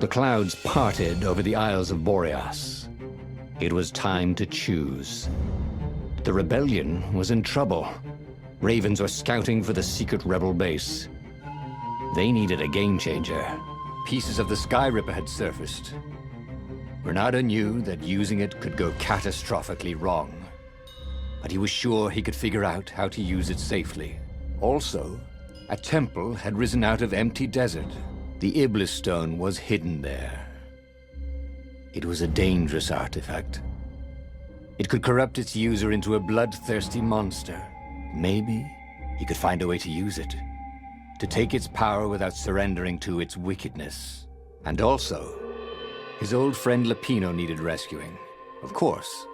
The clouds parted over the Isles of Boreas. It was time to choose. The rebellion was in trouble. Ravens were scouting for the secret rebel base. They needed a game changer. Pieces of the Sky Ripper had surfaced. Reynardo knew that using it could go catastrophically wrong. But he was sure he could figure out how to use it safely. Also, a temple had risen out of empty desert. The Iblis stone was hidden there. It was a dangerous artifact. It could corrupt its user into a bloodthirsty monster. Maybe he could find a way to use it, to take its power without surrendering to its wickedness. And also, his old friend Lupino needed rescuing. Of course,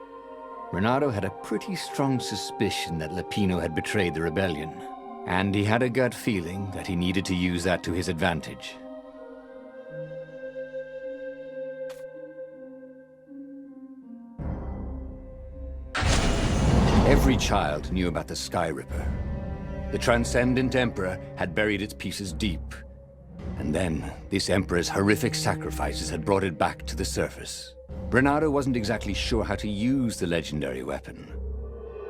Reynardo had a pretty strong suspicion that Lupino had betrayed the rebellion, and he had a gut feeling that he needed to use that to his advantage. Every child knew about the Sky Ripper. The Transcendent Emperor had buried its pieces deep. And then, this Emperor's horrific sacrifices had brought it back to the surface. Reynardo wasn't exactly sure how to use the legendary weapon.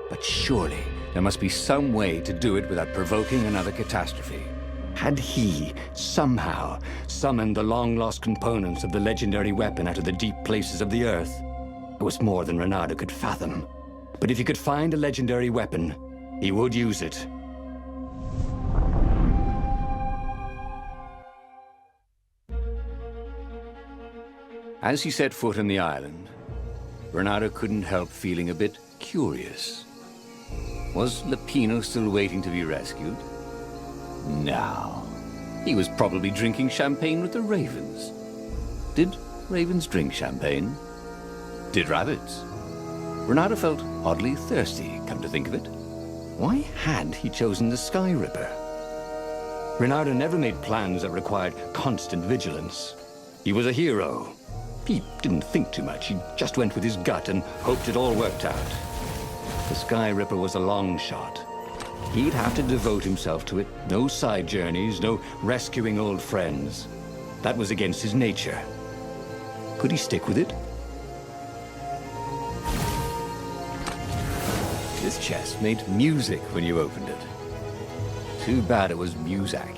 But surely, there must be some way to do it without provoking another catastrophe. Had he, somehow, summoned the long-lost components of the legendary weapon out of the deep places of the Earth? It was more than Reynardo could fathom. But if he could find a legendary weapon, he would use it. As he set foot on the island, Reynardo couldn't help feeling a bit curious. Was Lupino still waiting to be rescued? No. He was probably drinking champagne with the ravens. Did ravens drink champagne? Did rabbits? Reynardo felt oddly thirsty, come to think of it. Why had he chosen the Sky Ripper? Reynardo never made plans that required constant vigilance. He was a hero. He didn't think too much. He just went with his gut and hoped it all worked out. The Sky Ripper was a long shot. He'd have to devote himself to it. No side journeys, no rescuing old friends. That was against his nature. Could he stick with it? This chest made music when you opened it. Too bad it was Muzak.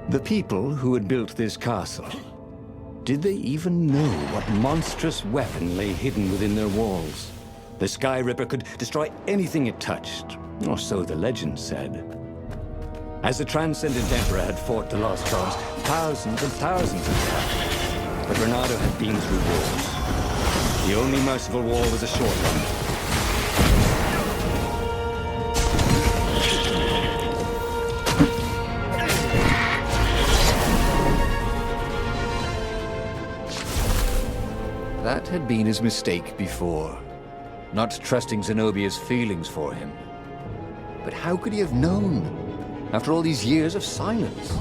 The people who had built this castle, did they even know what monstrous weapon lay hidden within their walls? The Sky Ripper could destroy anything it touched, or so the legend said. As the Transcendent Emperor had fought the lost gods, thousands and thousands had died. But Reynardo had been through wars. The only merciful war was a short one. That had been his mistake before, not trusting Zenobia's feelings for him. But how could he have known, after all these years of silence?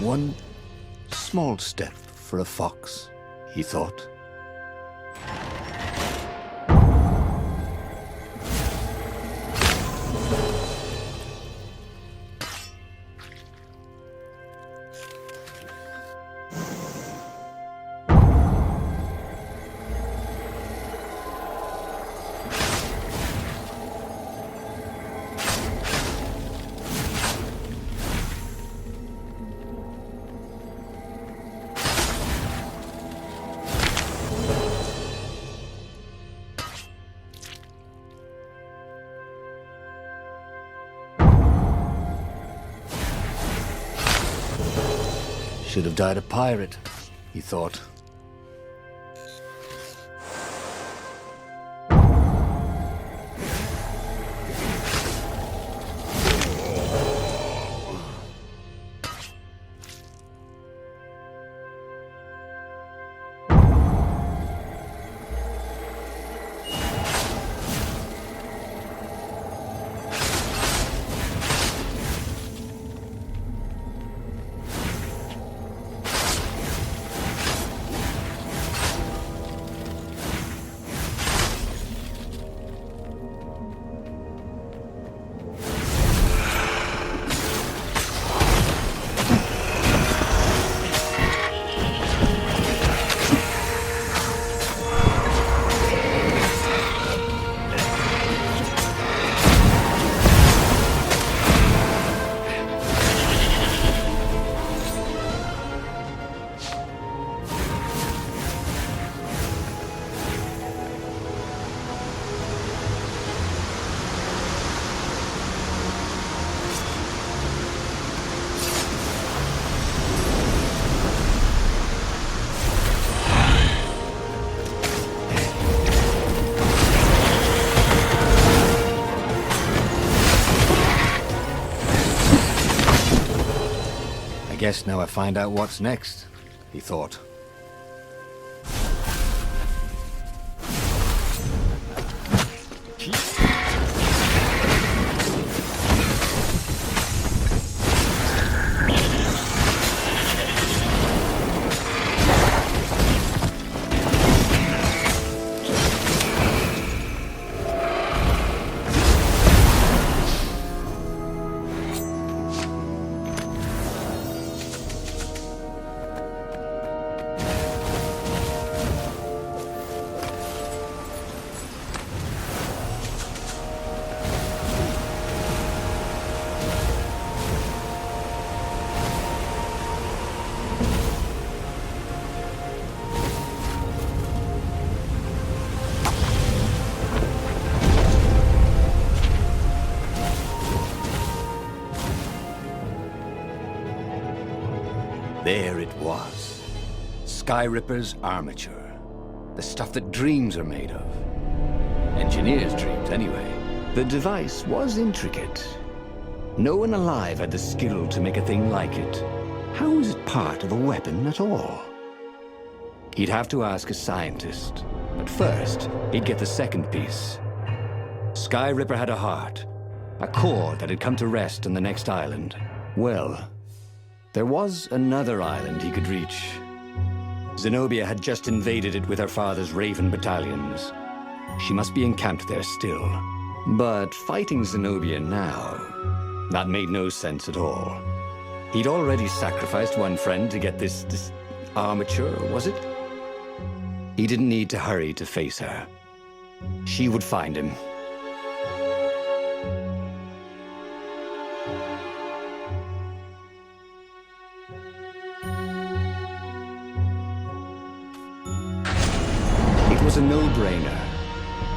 One small step for a fox, he thought. Should have died a pirate, he thought. Guess now I find out what's next, he thought. There it was. Skyripper's armature. The stuff that dreams are made of. Engineers' dreams, anyway. The device was intricate. No one alive had the skill to make a thing like it. How was it part of a weapon at all? He'd have to ask a scientist. But first, he'd get the second piece. Sky Ripper had a heart, a core that had come to rest on the next island. Well, there was another island he could reach. Zenobia had just invaded it with her father's Raven battalions. She must be encamped there still. But fighting Zenobia now, that made no sense at all. He'd already sacrificed one friend to get this armature, was it? He didn't need to hurry to face her. She would find him. It was a no-brainer.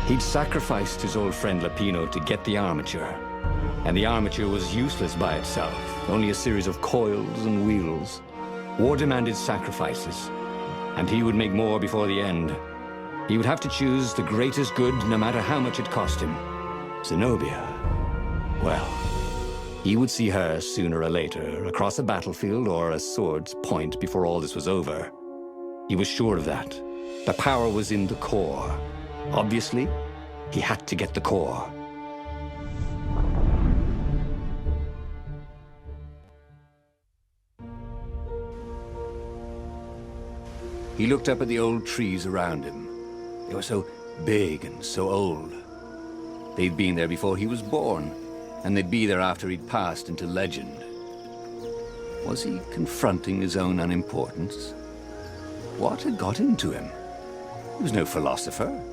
He'd sacrificed his old friend Lapino to get the armature. And the armature was useless by itself, only a series of coils and wheels. War demanded sacrifices, and he would make more before the end. He would have to choose the greatest good, no matter how much it cost him. Zenobia. Well, he would see her sooner or later, across a battlefield or a sword's point before all this was over. He was sure of that. The power was in the core. Obviously, he had to get the core. He looked up at the old trees around him. They were so big and so old. They'd been there before he was born, and they'd be there after he'd passed into legend. Was he confronting his own unimportance? What had got into him? He was no philosopher.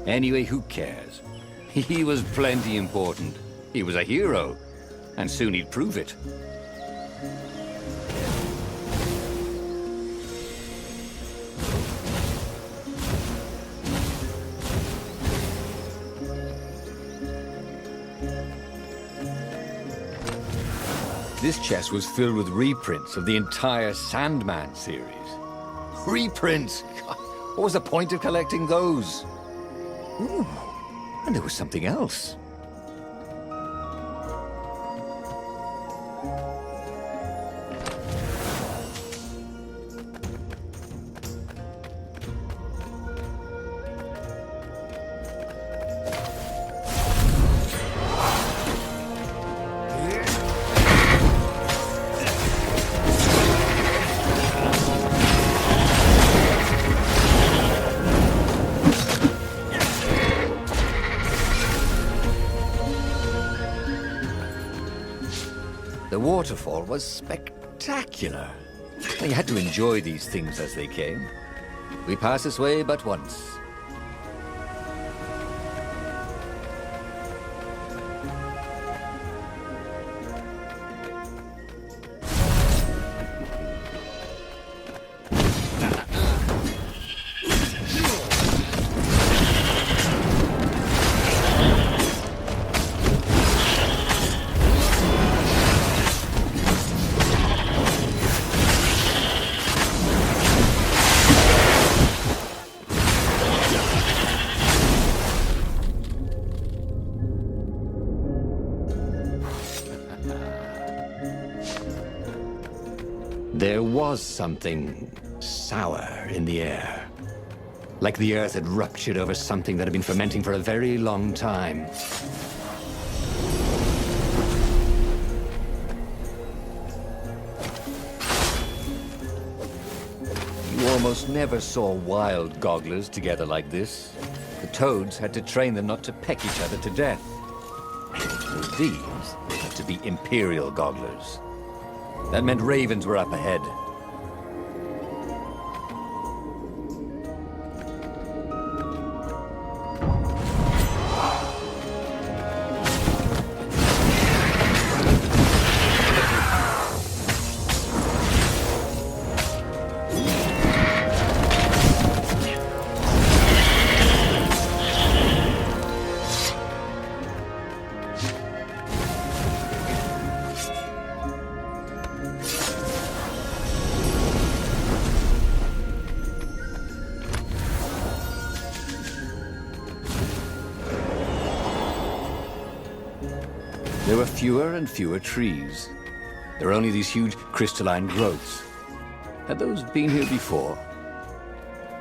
Anyway, who cares? He was plenty important. He was a hero, and soon he'd prove it. This chest was filled with reprints of the entire Sandman series. Reprints? What was the point of collecting those? Ooh, and there was something else. The waterfall was spectacular. You had to enjoy these things as they came. We passed this way but once. There was something sour in the air. Like the earth had ruptured over something that had been fermenting for a very long time. You almost never saw wild gogglers together like this. The toads had to train them not to peck each other to death. These had to be imperial gogglers. That meant ravens were up ahead. There were fewer and fewer trees. There were only these huge crystalline growths. Had those been here before?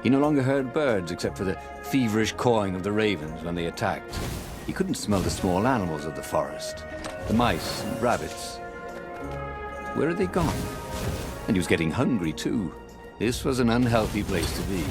He no longer heard birds except for the feverish cawing of the ravens when they attacked. He couldn't smell the small animals of the forest, the mice and rabbits. Where had they gone? And he was getting hungry, too. This was an unhealthy place to be.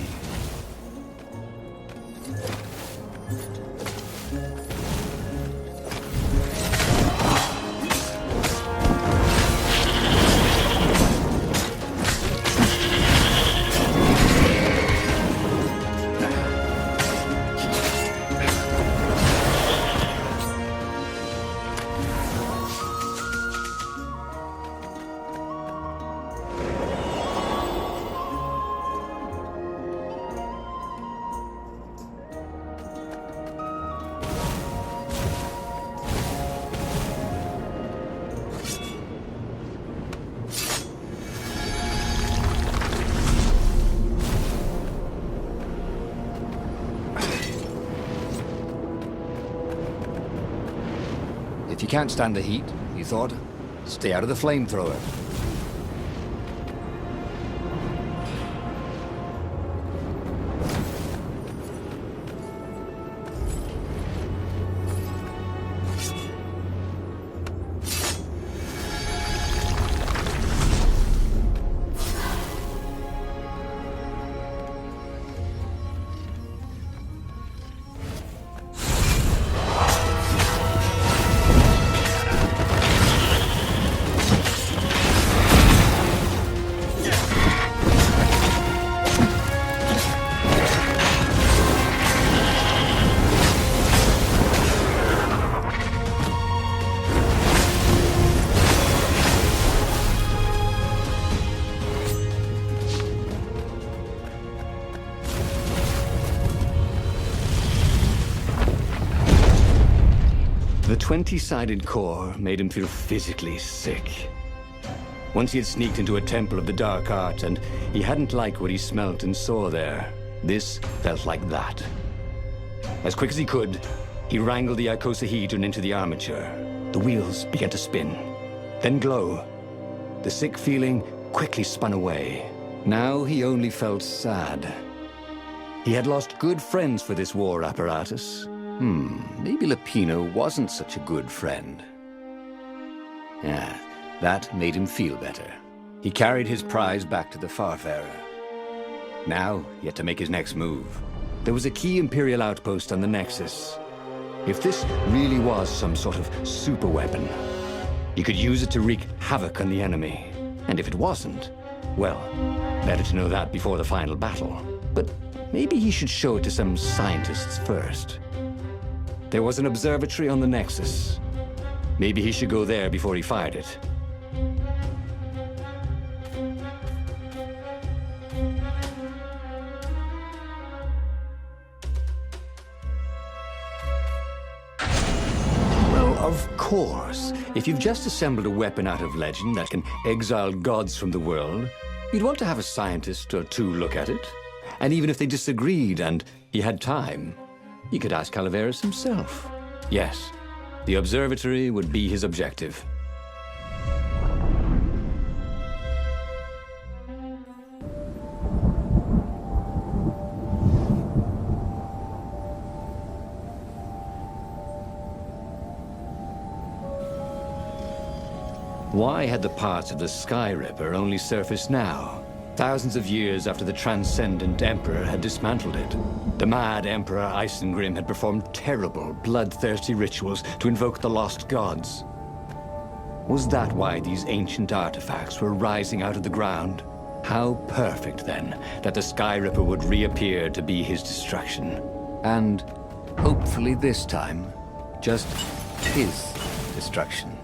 If you can't stand the heat, he thought, stay out of the flamethrower. The 20-sided core made him feel physically sick. Once he had sneaked into a temple of the dark art, and he hadn't liked what he smelt and saw there. This felt like that. As quick as he could, he wrangled the icosahedron into the armature. The wheels began to spin, then glow. The sick feeling quickly spun away. Now he only felt sad. He had lost good friends for this war apparatus. Maybe Lapino wasn't such a good friend. Yeah, that made him feel better. He carried his prize back to the Farfarer. Now, he had to make his next move. There was a key Imperial outpost on the Nexus. If this really was some sort of super weapon, he could use it to wreak havoc on the enemy. And if it wasn't, well, better to know that before the final battle. But maybe he should show it to some scientists first. There was an observatory on the Nexus. Maybe he should go there before he fired it. Well, of course. If you've just assembled a weapon out of legend that can exile gods from the world, you'd want to have a scientist or two look at it. And even if they disagreed and he had time, he could ask Calaveras himself. Yes, the observatory would be his objective. Why had the parts of the Sky Ripper only surfaced now? Thousands of years after the Transcendent Emperor had dismantled it. The mad Emperor Isengrim had performed terrible, bloodthirsty rituals to invoke the lost gods. Was that why these ancient artifacts were rising out of the ground? How perfect, then, that the Sky Ripper would reappear to be his destruction. And, hopefully this time, just his destruction.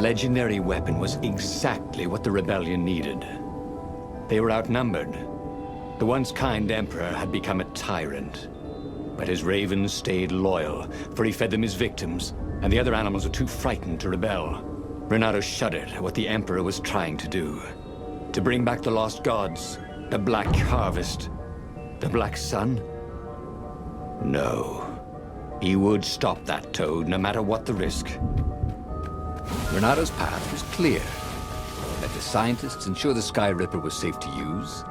legendary weapon was exactly what the rebellion needed. They were outnumbered. The once kind emperor had become a tyrant. But his ravens stayed loyal, for he fed them his victims, and the other animals were too frightened to rebel. Reynardo shuddered at what the emperor was trying to do. To bring back the lost gods, the Black Harvest, the Black Sun? No. He would stop that toad, no matter what the risk. Reynardo's path was clear. Let the scientists ensure the Sky Ripper was safe to use,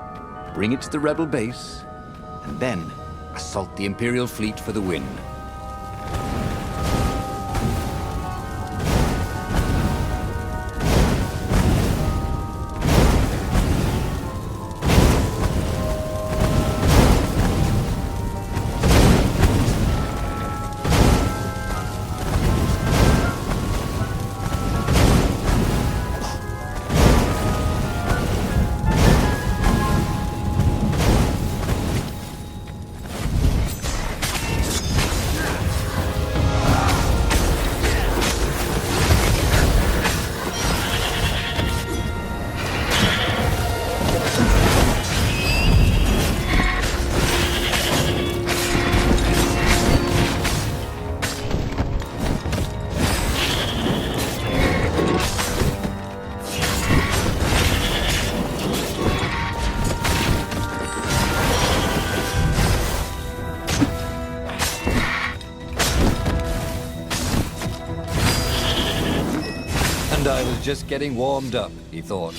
bring it to the rebel base, and then assault the Imperial fleet for the win. I was just getting warmed up, he thought.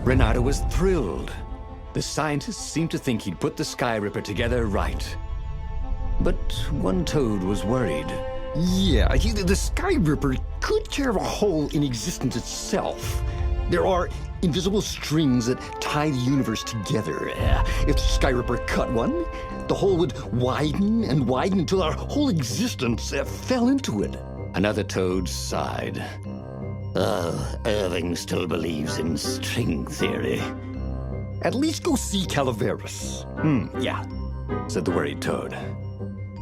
Reynardo was thrilled. The scientists seemed to think he'd put the Sky Ripper together right. But one toad was worried. Yeah, the Sky Ripper could tear a hole in existence itself. There are invisible strings that tie the universe together. If the Sky Ripper cut one, the hole would widen and widen until our whole existence fell into it. Another toad sighed. Irving still believes in string theory. At least go see Calaveras. Yeah, said the worried toad.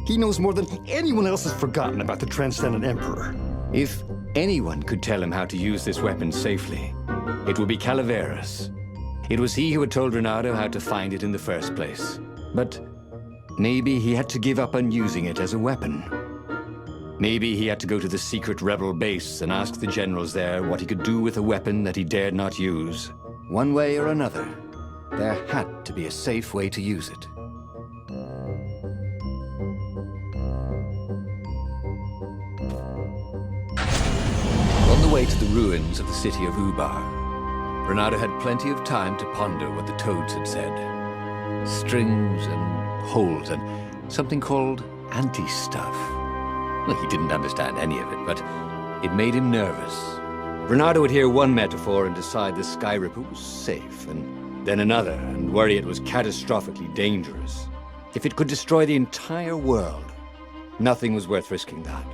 He knows more than anyone else has forgotten about the Transcendent Emperor. If anyone could tell him how to use this weapon safely, it would be Calaveras. It was he who had told Reynardo how to find it in the first place. But maybe he had to give up on using it as a weapon. Maybe he had to go to the secret rebel base and ask the generals there what he could do with a weapon that he dared not use. One way or another, there had to be a safe way to use it. On the way to the ruins of the city of Ubar, Reynardo had plenty of time to ponder what the toads had said. Strings and holes and something called anti-stuff. Well, he didn't understand any of it, but it made him nervous. Reynardo would hear one metaphor and decide the Sky Ripper was safe, and then another, and worry it was catastrophically dangerous. If it could destroy the entire world, nothing was worth risking that.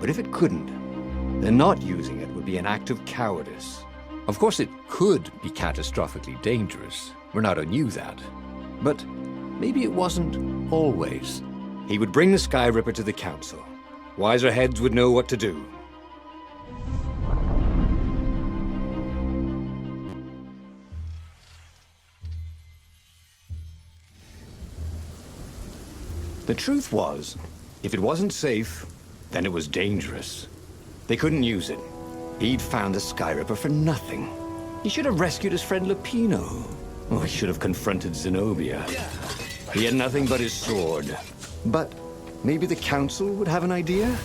But if it couldn't, then not using it would be an act of cowardice. Of course, it could be catastrophically dangerous. Reynardo knew that. But maybe it wasn't always. He would bring the Sky Ripper to the council. Wiser heads would know what to do. The truth was, if it wasn't safe, then it was dangerous. They couldn't use it. He'd found the Sky Ripper for nothing. He should have rescued his friend Lupino. Or he should have confronted Zenobia. He had nothing but his sword. But maybe the council would have an idea?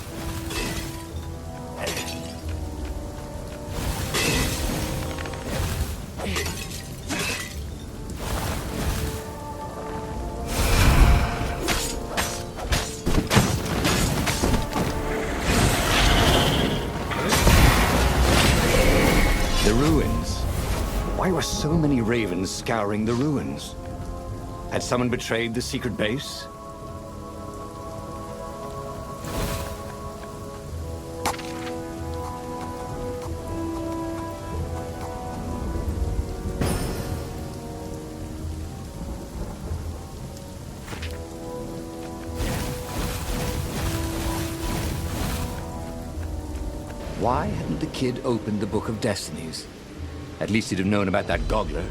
ruins. Why were so many ravens scouring the ruins? Had someone betrayed the secret base? Why hadn't the kid opened the Book of Destinies? At least he'd have known about that goggler.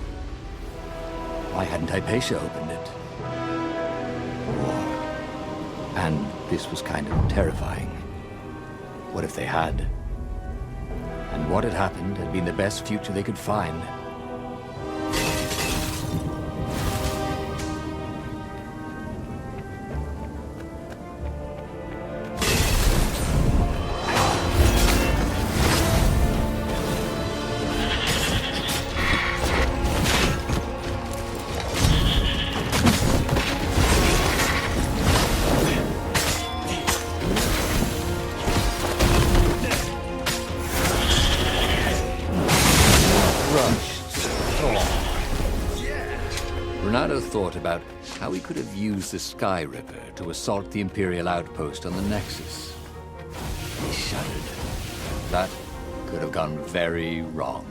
Why hadn't Hypatia opened it? War. And this was kind of terrifying. What if they had? And what had happened had been the best future they could find. Reynardo thought about how he could have used the Sky Ripper to assault the Imperial outpost on the Nexus. He shuddered. That could have gone very wrong.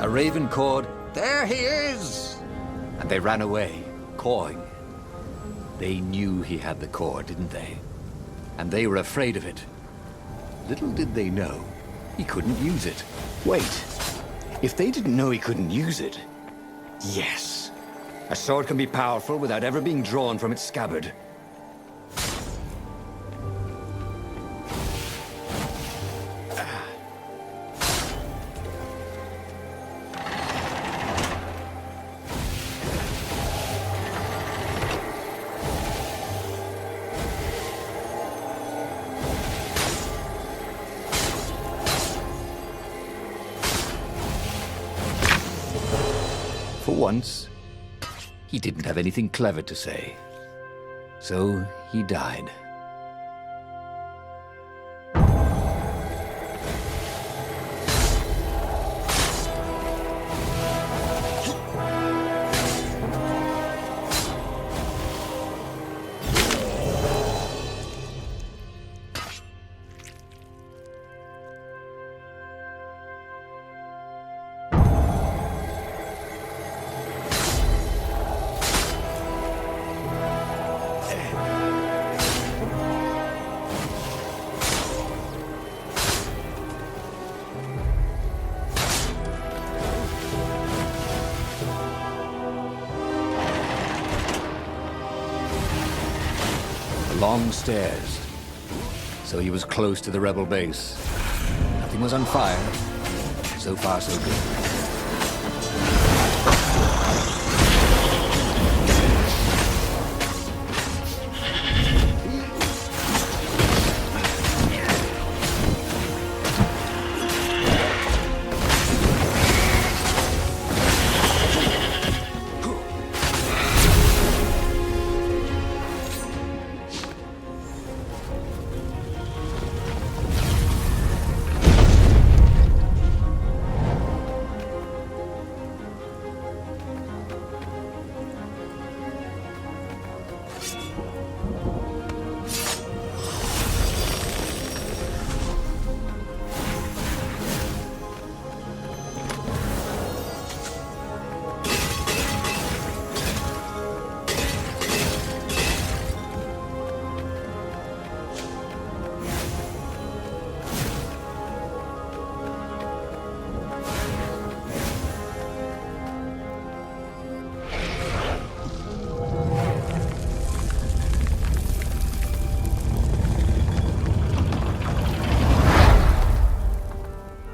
A raven cawed, "There he is!" And they ran away, cawing. They knew he had the core, didn't they? And they were afraid of it. Little did they know, he couldn't use it. Wait. If they didn't know he couldn't use it... Yes. A sword can be powerful without ever being drawn from its scabbard. For once, he didn't have anything clever to say. So he died. Long stairs. So he was close to the rebel base. Nothing was on fire. So far, so good.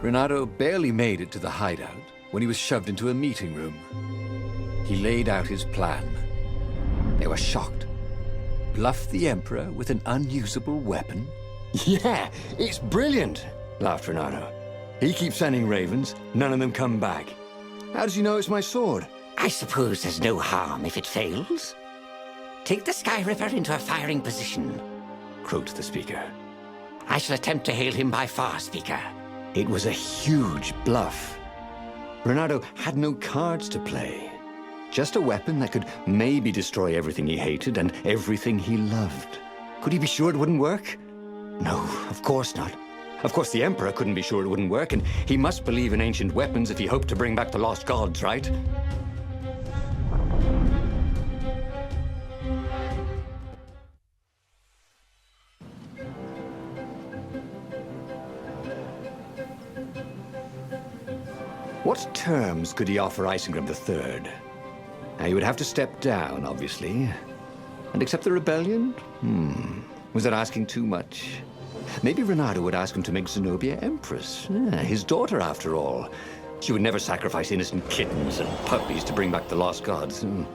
Reynardo barely made it to the hideout when he was shoved into a meeting room. He laid out his plan. They were shocked. Bluff the Emperor with an unusable weapon? Yeah, it's brilliant, laughed Reynardo. He keeps sending ravens, none of them come back. How does he know it's my sword? I suppose there's no harm if it fails. Take the Sky Ripper into a firing position, Croaked the speaker. I shall attempt to hail him by far, Speaker. It was a huge bluff. Reynardo had no cards to play. Just a weapon that could maybe destroy everything he hated and everything he loved. Could he be sure it wouldn't work? No, of course not. Of course the Emperor couldn't be sure it wouldn't work, and he must believe in ancient weapons if he hoped to bring back the lost gods, right? What terms could he offer Isengrim III? Now, he would have to step down, obviously. And accept the rebellion? Was that asking too much? Maybe Reynardo would ask him to make Zenobia Empress. Yeah, his daughter, after all. She would never sacrifice innocent kittens and puppies to bring back the lost gods. No.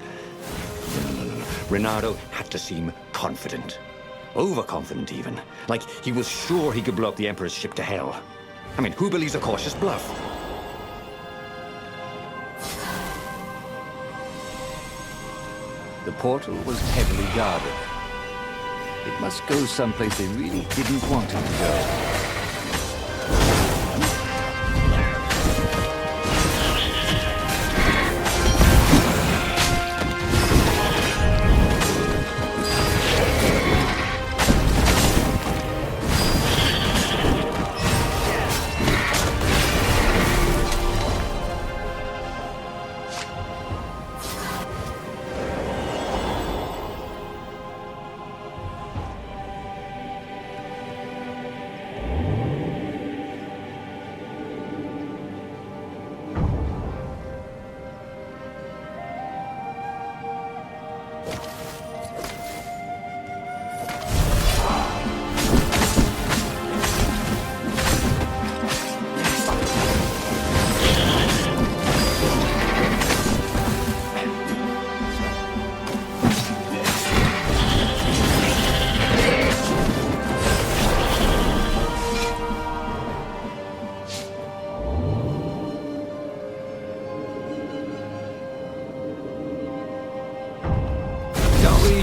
Reynardo had to seem confident. Overconfident, even. Like he was sure he could blow up the Emperor's ship to hell. I mean, who believes a cautious bluff? The portal was heavily guarded. It must go someplace they really didn't want it to go.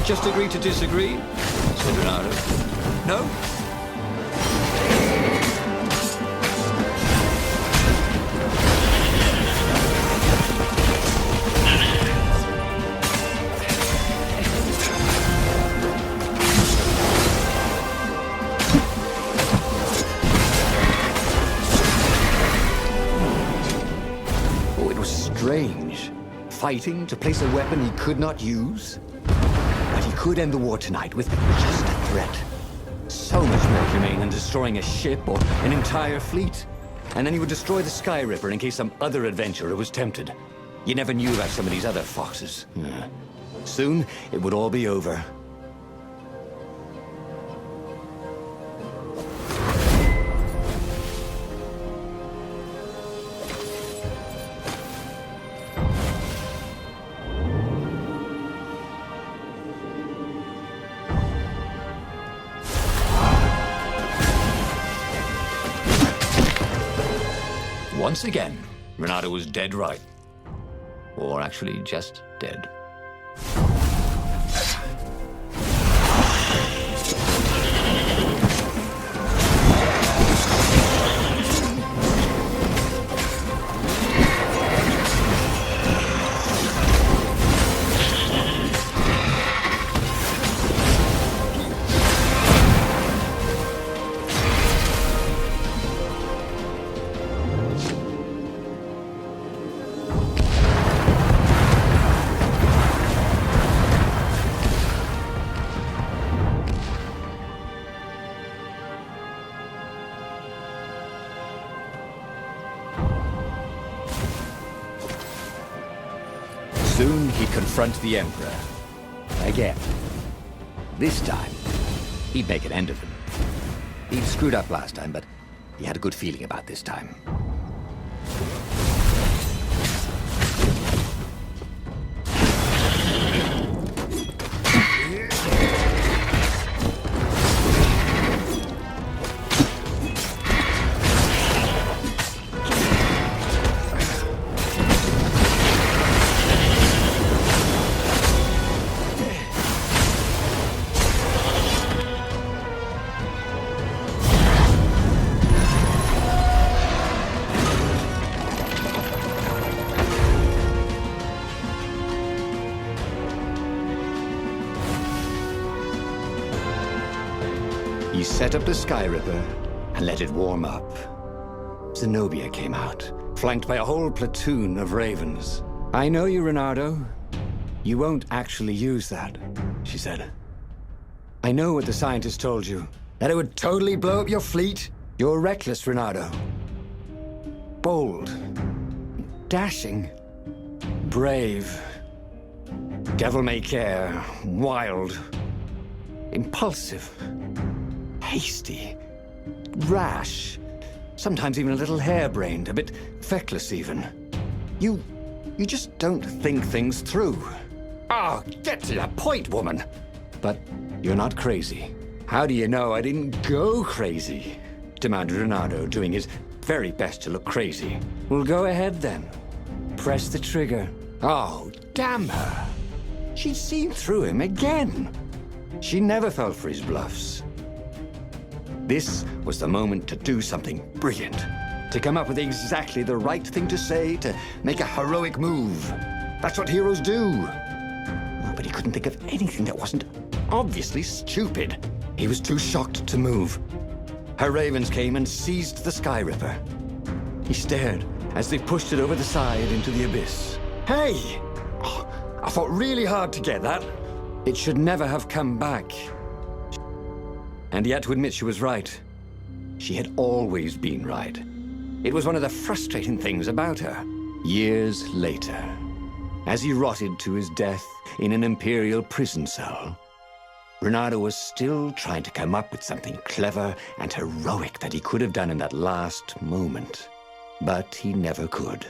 Just agree to disagree, said Reynardo. No? Oh, it was strange. Fighting to place a weapon he could not use? But he could end the war tonight with just a threat. So much more humane than destroying a ship or an entire fleet. And then he would destroy the Sky Ripper in case some other adventurer was tempted. You never knew about some of these other foxes. Soon, it would all be over. Once again, Reynardo was dead right. Or actually just dead. Soon he'd confront the Emperor. Again. This time, he'd make an end of him. He'd screwed up last time, but he had a good feeling about this time. set up the Sky Ripper and let it warm up. Zenobia came out, flanked by a whole platoon of ravens. "I know you, Reynardo. You won't actually use that," she said. "I know what the scientists told you, that it would totally blow up your fleet. You're reckless, Reynardo. Bold, dashing, brave, devil-may-care, wild, impulsive, hasty, rash, sometimes even a little harebrained, a bit feckless even. You just don't think things through. Oh, get to the point, woman. But you're not crazy." "How do you know I didn't go crazy?" demanded Reynardo, doing his very best to look crazy. "Well, go ahead then. Press the trigger." Oh, damn her. She'd seen through him again. She never fell for his bluffs. This was the moment to do something brilliant, to come up with exactly the right thing to say, to make a heroic move. That's what heroes do. Oh, but he couldn't think of anything that wasn't obviously stupid. He was too shocked to move. Her ravens came and seized the Sky Ripper. He stared as they pushed it over the side into the abyss. "Hey! Oh, I fought really hard to get that. It should never have come back." And he had to admit she was right. She had always been right. It was one of the frustrating things about her. Years later, as he rotted to his death in an Imperial prison cell, Reynardo was still trying to come up with something clever and heroic that he could have done in that last moment. But he never could.